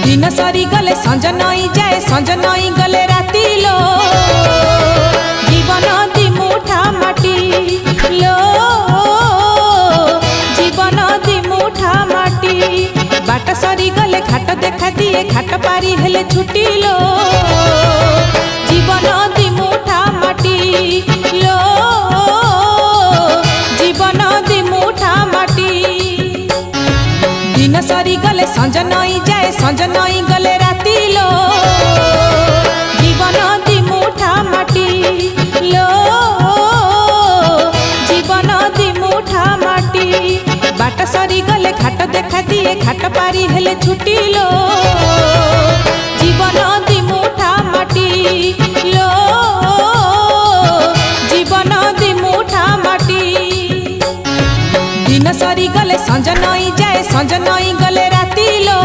दिन सरी गले संज नई जाए संज नई गले राती लो जीवन दी मुठा माटी लो जीवन दी मुठा माटी बाट सरी गले घाट देखा दिए घाट पारी हेले छुटी लो जीवन दी मुठा माटी लो जीवन दी मुठा माटी दिन सरी गले संज नई जाए संज नई गले राती लो जीवन दी मुठा माटी लो जीवन दी मुठा माटी बाट सरी गले घाट देखा दिए घाट पारी हेले छुटी लो जीवन दी मुठा माटी लो जीवन दी मुठा माटी दिन सरी गले संज नई जाए संज नई गले राती लो